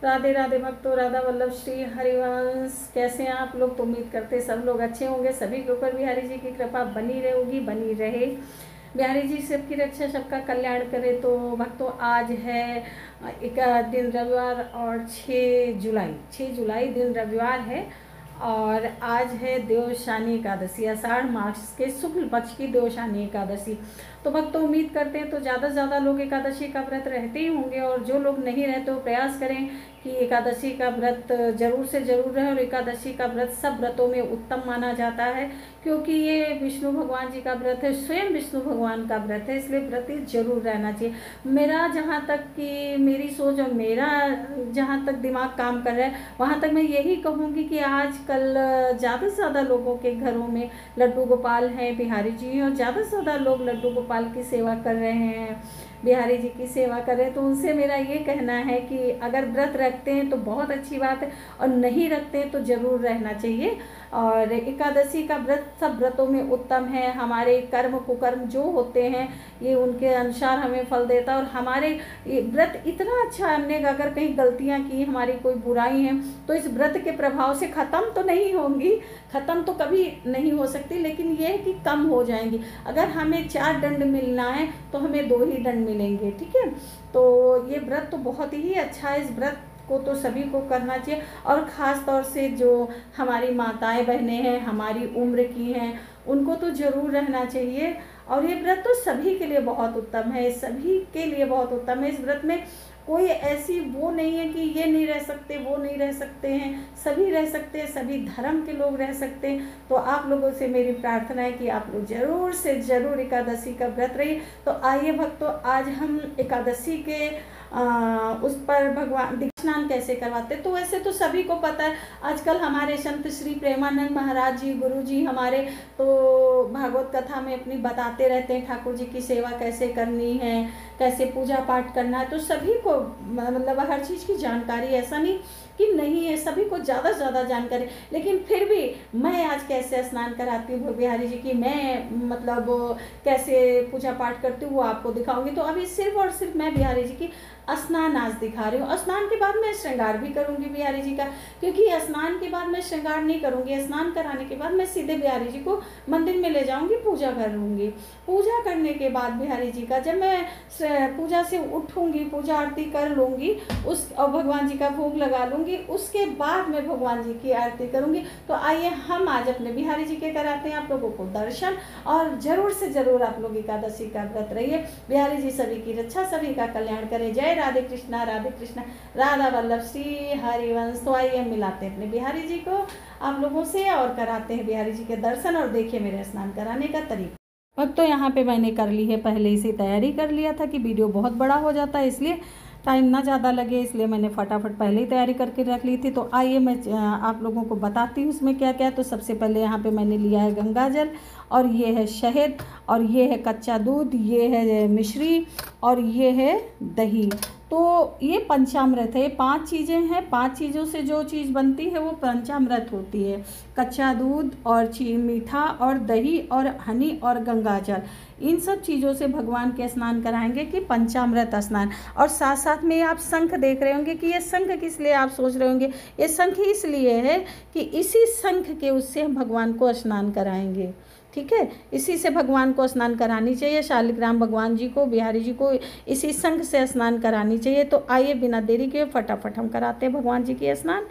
राधे राधे भक्तों, राधा वल्लभ श्री हरिवंश। कैसे हैं आप लोग? तो उम्मीद करते सब लोग अच्छे होंगे। सभी के ऊपर बिहारी जी की कृपा बनी रहेगी, बनी रहे। बिहारी जी सबकी रक्षा, सबका कल्याण करे। तो भक्तों, आज है एक दिन रविवार और 6 जुलाई दिन रविवार है और आज है देवशानी एकादशी, आषाढ़ मास के शुक्ल पक्ष की देवशानी एकादशी। तो भक्तों, उम्मीद करते हैं तो ज़्यादा से ज़्यादा लोग एकादशी का व्रत रहते ही होंगे, और जो लोग नहीं रहते वो प्रयास करें कि एकादशी का व्रत जरूर से जरूर रहे। और एकादशी का व्रत सब व्रतों में उत्तम माना जाता है, क्योंकि ये विष्णु भगवान जी का व्रत है, स्वयं विष्णु भगवान का व्रत है, इसलिए व्रती जरूर रहना चाहिए। मेरा जहाँ तक कि मेरी सोच और मेरा जहाँ तक दिमाग काम कर रहा है, वहाँ तक मैं यही कहूँगी कि आजकल ज़्यादा से ज़्यादा लोगों के घरों में लड्डू गोपाल हैं बिहारी जी, और ज़्यादा से ज़्यादा लोग लड्डू गोपाल की सेवा कर रहे हैं, बिहारी जी की सेवा कर रहे हैं। तो उनसे मेरा ये कहना है कि अगर व्रत रखते हैं तो बहुत अच्छी बात है, और नहीं रखते हैं तो ज़रूर रहना चाहिए। और एकादशी का व्रत सब व्रतों में उत्तम है। हमारे कर्म कुकर्म जो होते हैं ये उनके अनुसार हमें फल देता है, और हमारे व्रत इतना अच्छा है, हमने अगर कहीं गलतियां की, हमारी कोई बुराई है, तो इस व्रत के प्रभाव से ख़त्म तो नहीं होंगी, ख़त्म तो कभी नहीं हो सकती, लेकिन ये है कि कम हो जाएंगी। अगर हमें 4 दंड मिलना है तो हमें 2 ही दंड मिलेंगे, ठीक है। तो ये व्रत तो बहुत ही अच्छा है, इस व्रत को तो सभी को करना चाहिए, और ख़ास तौर से जो हमारी माताएं बहनें हैं, हमारी उम्र की हैं, उनको तो ज़रूर रहना चाहिए। और ये व्रत तो सभी के लिए बहुत उत्तम है, सभी के लिए बहुत उत्तम है। इस व्रत में कोई ऐसी वो नहीं है कि ये नहीं रह सकते, वो नहीं रह सकते हैं, सभी रह सकते हैं, सभी धर्म के लोग रह सकते हैं। तो आप लोगों से मेरी प्रार्थना है कि आप लोग जरूर से जरूर एकादशी का व्रत रहिए। तो आइए भक्तों, आज हम एकादशी के उस पर भगवान स्नान कैसे करवाते। तो वैसे तो सभी को पता है, आजकल हमारे संत श्री प्रेमानंद महाराज जी, गुरु जी हमारे, तो भागवत कथा में अपनी बताते रहते हैं ठाकुर जी की सेवा कैसे करनी है, कैसे पूजा पाठ करना है। तो सभी को मतलब हर चीज़ की जानकारी, ऐसा नहीं कि नहीं है, सभी को ज़्यादा से ज़्यादा जानकारी। लेकिन फिर भी मैं आज कैसे स्नान कराती हूँ बिहारी जी की, मैं मतलब कैसे पूजा पाठ करती हूँ वो आपको दिखाऊंगी। तो अभी सिर्फ और सिर्फ मैं बिहारी जी की स्नान आज दिखा रही हूँ। स्नान के बाद मैं श्रृंगार भी करूंगी बिहारी जी का, क्योंकि स्नान के बाद मैं श्रृंगार नहीं करूंगी। स्नान कराने के बाद मैं सीधे बिहारी जी को मंदिर में ले जाऊंगी, पूजा करूंगी। पूजा करने के बाद बिहारी जी का जब मैं पूजा से उठूंगी, पूजा आरती कर लूंगी, उस और भगवान जी का भोग लगा लूंगी, उसके बाद मैं भगवान जी की आरती करूंगी। तो आइए हम आज अपने बिहारी जी के कराते हैं आप लोगों को दर्शन, और जरूर से जरूर आप लोग एकादशी का व्रत रहिए। बिहारी जी सभी की रक्षा, सभी का कल्याण करे। जय राधे कृष्णा, राधे कृष्णा, राधा वल्लभ श्री हरिवंश। तो आइए मिलाते हैं अपने बिहारी जी को आप लोगों से, और कराते हैं बिहारी जी के दर्शन। और देखिए मेरे स्नान कराने का तरीका। अब तो यहाँ पे मैंने कर ली है, पहले ही से तैयारी कर लिया था कि वीडियो बहुत बड़ा हो जाता है, इसलिए टाइम ना ज़्यादा लगे, इसलिए मैंने फटाफट पहले ही तैयारी करके रख ली थी। तो आइए मैं आप लोगों को बताती हूँ उसमें क्या क्या है। तो सबसे पहले यहाँ पे मैंने लिया है गंगा जल, और ये है शहद, और ये है कच्चा दूध, ये है मिश्री, और ये है दही। तो ये पंचामृत है, ये 5 चीज़ें हैं। 5 चीज़ों से जो चीज़ बनती है वो पंचामृत होती है। कच्चा दूध और मीठा और दही और हनी और गंगा जल, इन सब चीज़ों से भगवान के स्नान कराएंगे कि पंचामृत स्नान। और साथ साथ में आप शंख देख रहे होंगे कि ये शंख किस लिए आप सोच रहे होंगे, ये शंख इसलिए है कि इसी शंख के उससे हम भगवान को स्नान कराएंगे, ठीक है। इसी से भगवान को स्नान करानी चाहिए, शालिग्राम भगवान जी को, बिहारी जी को इसी शंख से स्नान करानी चाहिए। तो आइए बिना देरी के फटाफट हम कराते हैं भगवान जी की स्नान।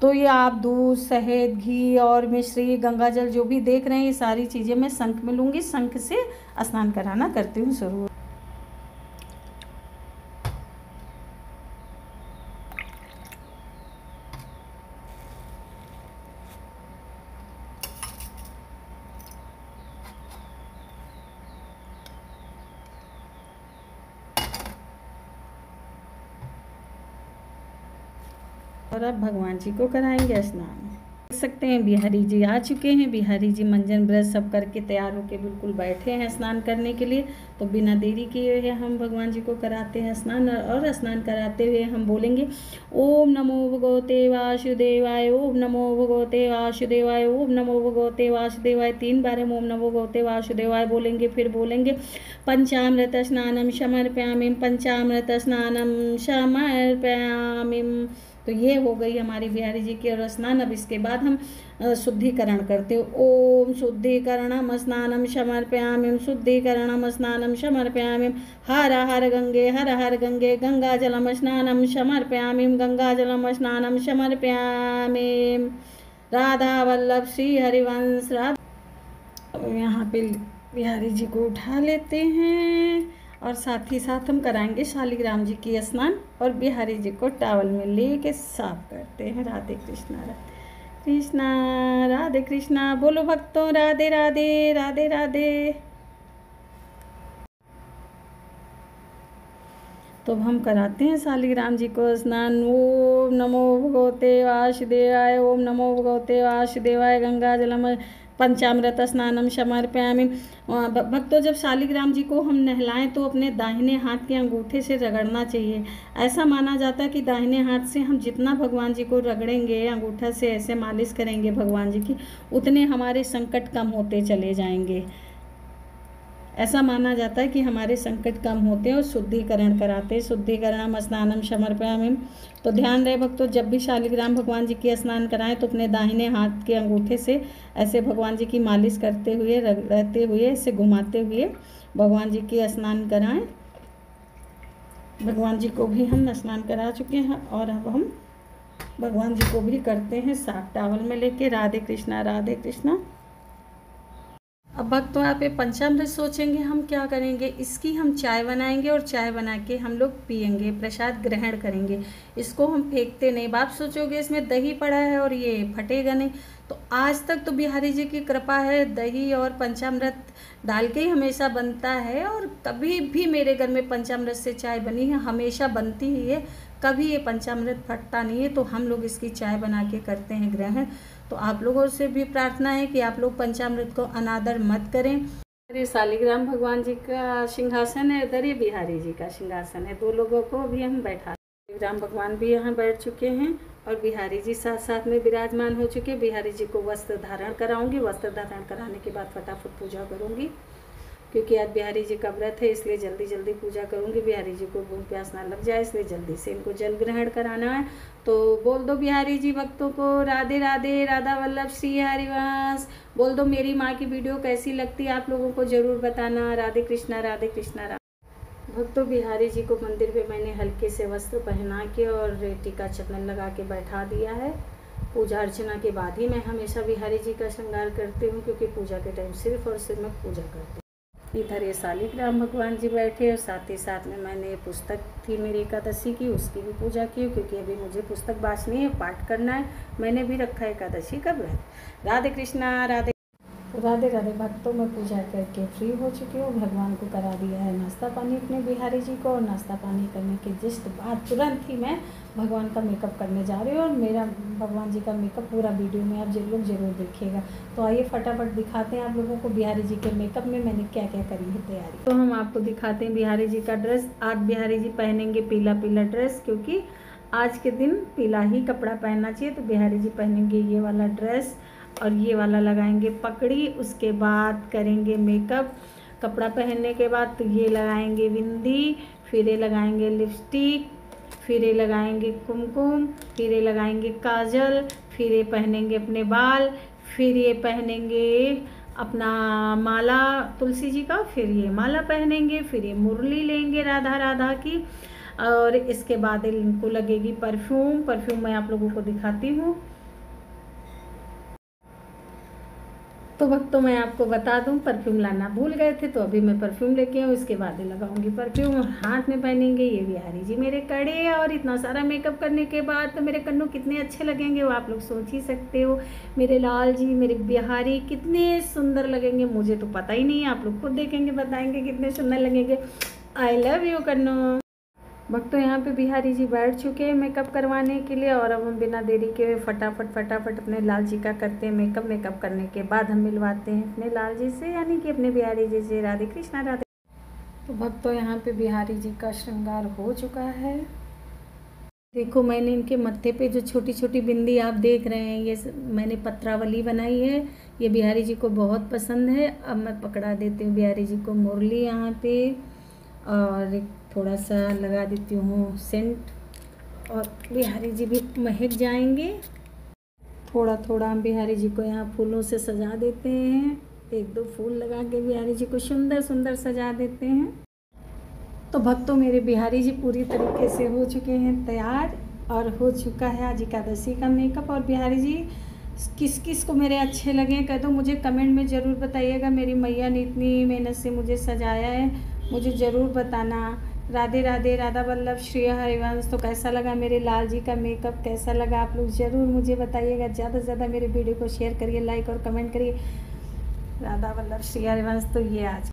तो ये आप दूध, शहद, घी और मिश्री, गंगा जल जो भी देख रहे हैं, ये सारी चीज़ें मैं शंख में लूँगी, शंख से स्नान कराना करती हूँ ज़रूर। और अब भगवान जी को कराएंगे स्नान। सकते हैं बिहारी जी आ चुके हैं। बिहारी जी मंजन ब्रश सब करके तैयार होके बिल्कुल बैठे हैं स्नान करने के लिए। तो बिना देरी किए हुए हम भगवान जी को कराते हैं स्नान, और स्नान कराते हुए हम बोलेंगे ओम नमो भगवते वासुदेवाय, ओम नमो भगवते वासुदेवाय, ओम नमो भगवते वासुदेवाय। 3 बार हम ओम नमो भगवते वासुदेवाय बोलेंगे। फिर बोलेंगे पंचामृत स्नानम समर्पयामि, पंचामृत स्नानम समर्पयामि। तो ये हो गई हमारी बिहारी जी की और स्नान। अब इसके बाद हम शुद्धिकरण करते हो। ओम शुद्धिकरणम स्नानम समर्पयामि, शुद्धिकरणम स्नानम समर्पयामि। हर हर गंगे गंगा जलम स्नानम समर्पयामि, गंगा जलम स्नानम समर्पयामि। राधा वल्लभ श्री हरिवंश। यहाँ पे बिहारी जी को उठा लेते हैं और साथ ही साथ हम कराएंगे शालिग्राम जी की स्नान और बिहारी जी को टॉवल में लेके साफ करते हैं। राधे कृष्णा राधे कृष्णा। बोलो भक्तों राधे राधे राधे राधे। तो हम कराते हैं शालिग्राम जी को स्नान। ओम नमो भगवते वासुदेवाय, ओम नमो भगवते वासुदेवाय। गंगा जलम पंचामृत स्नानम समर्पयामि। भक्तों जब शालिग्राम जी को हम नहलाएं तो अपने दाहिने हाथ के अंगूठे से रगड़ना चाहिए। ऐसा माना जाता है कि दाहिने हाथ से हम जितना भगवान जी को रगड़ेंगे, अंगूठा से ऐसे मालिश करेंगे भगवान जी की, उतने हमारे संकट कम होते चले जाएंगे। ऐसा माना जाता है कि हमारे संकट कम होते हैं और शुद्धिकरण कराते हैं। शुद्धिकरणम स्नानम समर्पयामि। तो ध्यान रहे भक्तों, जब भी शालिग्राम भगवान जी की स्नान कराएं तो अपने दाहिने हाथ के अंगूठे से ऐसे भगवान जी की मालिश करते हुए, रगड़ते हुए, ऐसे घुमाते हुए भगवान जी की स्नान कराएं। भगवान जी को भी हम स्नान करा चुके हैं और अब हम भगवान जी को भी करते हैं साफ टॉवल में लेके। राधे कृष्णा राधे कृष्णा। अब भक्तों आप ये पंचामृत सोचेंगे हम क्या करेंगे, इसकी हम चाय बनाएंगे और चाय बना के हम लोग पियेंगे, प्रसाद ग्रहण करेंगे। इसको हम फेंकते नहीं। आप सोचोगे इसमें दही पड़ा है और ये फटेगा नहीं, तो आज तक तो बिहारी जी की कृपा है, दही और पंचामृत डाल के ही हमेशा बनता है और कभी भी मेरे घर में पंचामृत से चाय बनी है, हमेशा बनती ही है, कभी ये पंचामृत फटता नहीं है। तो हम लोग इसकी चाय बना के करते हैं ग्रहण। तो आप लोगों से भी प्रार्थना है कि आप लोग पंचामृत को अनादर मत करें। अरे शालिग्राम भगवान जी का सिंहासन है, इधर ये बिहारी जी का सिंहासन है। 2 लोगों को भी हम बैठा, शालिग्राम भगवान भी यहाँ बैठ चुके हैं और बिहारी जी साथ साथ में विराजमान हो चुके। बिहारी जी को वस्त्र धारण कराऊंगी। वस्त्र धारण कराने के बाद फटाफट पूजा करूंगी, क्योंकि आज बिहारी जी का व्रत है, इसलिए जल्दी जल्दी पूजा करूंगी। बिहारी जी को भूख प्यास ना लग जाए, इसलिए जल्दी से इनको जल ग्रहण कराना है। तो बोल दो बिहारी जी भक्तों को राधे राधे, राधा वल्लभ श्री हरिवंश। बोल दो मेरी माँ की वीडियो कैसी लगती है आप लोगों को ज़रूर बताना। राधे कृष्णा राधे कृष्णा। भक्तों बिहारी जी को मंदिर में मैंने हल्के से वस्त्र पहना के और टीका चंदन लगा के बैठा दिया है। पूजा अर्चना के बाद ही मैं हमेशा बिहारी जी का श्रृंगार करती हूँ, क्योंकि पूजा के टाइम सिर्फ और सिर्फ मैं पूजा करती हूँ। इधर ये शालिग्राम भगवान जी बैठे और साथ ही साथ में मैंने पुस्तक थी मेरी एकादशी की, उसकी भी पूजा की, क्योंकि अभी मुझे पुस्तक बाँचनी है, पाठ करना है। मैंने भी रखा है एकादशी का व्रत। राधे कृष्णा राधे राधे राधे। भक्तों में पूजा करके फ्री हो चुकी हूँ। भगवान को करा दिया है नाश्ता पानी अपने बिहारी जी को, और नाश्ता पानी करने के जस्ट बाद तुरंत ही मैं भगवान का मेकअप करने जा रही हूँ। और मेरा भगवान जी का मेकअप पूरा वीडियो में आप लोग जरूर देखिएगा। तो आइए फटाफट दिखाते हैं आप लोगों को बिहारी जी के मेकअप में मैंने क्या क्या करी है तैयारी। तो हम आपको दिखाते हैं बिहारी जी का ड्रेस। आज बिहारी जी पहनेंगे पीला पीला ड्रेस, क्योंकि आज के दिन पीला ही कपड़ा पहनना चाहिए। तो बिहारी जी पहनेंगे ये वाला ड्रेस और ये वाला लगाएंगे पगड़ी। उसके बाद करेंगे मेकअप। कपड़ा पहनने के बाद तो ये लगाएंगे बिंदी, फिर ये लगाएंगे लिपस्टिक, फिर ये लगाएंगे कुमकुम, फिर ये लगाएंगे काजल, फिर ये पहनेंगे अपने बाल, फिर ये पहनेंगे अपना माला तुलसी जी का, फिर ये माला पहनेंगे, फिर ये मुरली लेंगे राधा राधा की। और इसके बाद इनको लगेगी परफ्यूम। परफ्यूम मैं आप लोगों को दिखाती हूँ। तो भक्तों मैं आपको बता दूं, परफ्यूम लाना भूल गए थे, तो अभी मैं परफ्यूम लेके आऊँ। इसके बाद ही लगाऊंगी परफ्यूम। हाथ में पहनेंगे ये बिहारी जी मेरे कड़े। और इतना सारा मेकअप करने के बाद तो मेरे कन्नू कितने अच्छे लगेंगे वो आप लोग सोच ही सकते हो। मेरे लाल जी मेरे बिहारी कितने सुंदर लगेंगे, मुझे तो पता ही नहीं है। आप लोग खुद देखेंगे बताएंगे कितने सुंदर लगेंगे। आई लव यू कन्नू। भक्तों यहाँ पे बिहारी जी बैठ चुके हैं मेकअप करवाने के लिए, और अब हम बिना देरी के फटाफट अपने लाल जी का करते हैं मेकअप करने के बाद हम मिलवाते हैं अपने लाल जी से, यानी कि अपने बिहारी जी से। राधे कृष्णा राधे। तो भक्तों यहाँ पे बिहारी जी का श्रृंगार हो चुका है। देखो मैंने इनके मत्थे पे जो छोटी छोटी बिंदी आप देख रहे हैं, ये मैंने पत्रावली बनाई है, ये बिहारी जी को बहुत पसंद है। अब मैं पकड़ा देती हूँ बिहारी जी को मुरली यहाँ पे, और एक थोड़ा सा लगा देती हूँ सेंट, और बिहारी जी भी महक जाएंगे। थोड़ा थोड़ा हम बिहारी जी को यहाँ फूलों से सजा देते हैं, 1-2 फूल लगा के बिहारी जी को सुंदर सुंदर सजा देते हैं। तो भक्तों मेरे बिहारी जी पूरी तरीके से हो चुके हैं तैयार, और हो चुका है आज एकादशी का मेकअप। और बिहारी जी किस किस को मेरे अच्छे लगे कह दो, मुझे कमेंट में ज़रूर बताइएगा। मेरी मैया ने इतनी मेहनत से मुझे सजाया है, मुझे ज़रूर बताना। राधे राधे, राधा वल्लभ श्री हरिवंश। तो कैसा लगा मेरे लाल जी का मेकअप, कैसा लगा आप लोग ज़रूर मुझे बताइएगा। ज़्यादा से ज़्यादा मेरे वीडियो को शेयर करिए, लाइक और कमेंट करिए। राधा वल्लभ श्री हरिवंश। तो ये आज